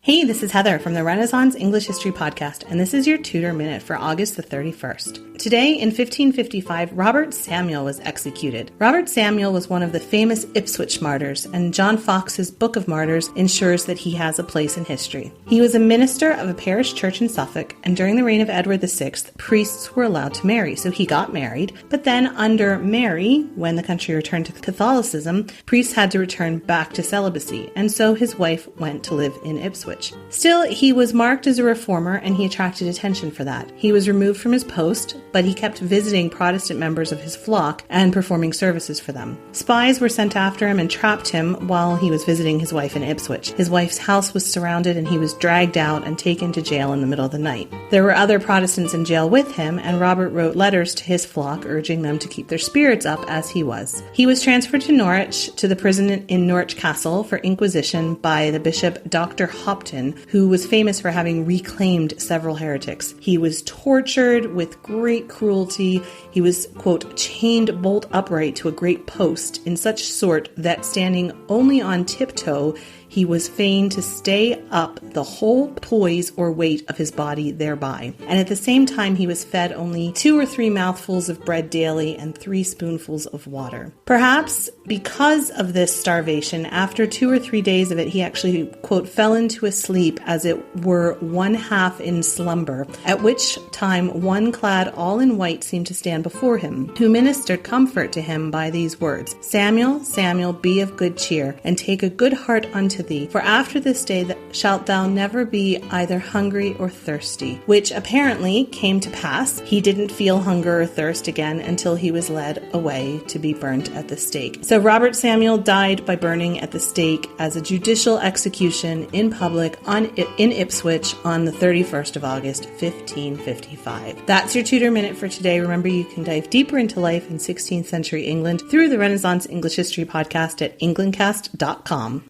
Hey, this is Heather from the Renaissance English History Podcast, and this is your Tudor Minute for August the 31st. Today, in 1555, Robert Samuel was executed. Robert Samuel was one of the famous Ipswich martyrs, and John Fox's Book of Martyrs ensures that he has a place in history. He was a minister of a parish church in Suffolk, and during the reign of Edward VI, priests were allowed to marry, so he got married. But then, under Mary, when the country returned to Catholicism, priests had to return back to celibacy, and so his wife went to live in Ipswich. Still, he was marked as a reformer, and he attracted attention for that. He was removed from his post, but he kept visiting Protestant members of his flock and performing services for them. Spies were sent after him and trapped him while he was visiting his wife in Ipswich. His wife's house was surrounded, and he was dragged out and taken to jail in the middle of the night. There were other Protestants in jail with him, and Robert wrote letters to his flock urging them to keep their spirits up as he was. He was transferred to Norwich, to the prison in Norwich Castle for inquisition by the Bishop Dr. Hopton, who was famous for having reclaimed several heretics. He was tortured with great cruelty. He was, quote, chained bolt upright to a great post in such sort that standing only on tiptoe, he was fain to stay up the whole poise or weight of his body thereby. And at the same time, he was fed only 2 or 3 mouthfuls of bread daily and 3 spoonfuls of water. Perhaps because of this starvation, after 2 or 3 days of it, he actually, quote, fell into a sleep as it were one half in slumber, at which time one clad all in white seemed to stand before him, who ministered comfort to him by these words, Samuel, Samuel, be of good cheer, and take a good heart unto thee, for after this day shalt thou never be either hungry or thirsty, which apparently came to pass. He didn't feel hunger or thirst again until he was led away to be burnt at the stake. So Robert Samuel died by burning at the stake as a judicial execution in public in Ipswich on the 31st of August, 1555. That's your Tudor Minute for today. Remember, you can dive deeper into life in 16th century England through the Renaissance English History Podcast at englandcast.com.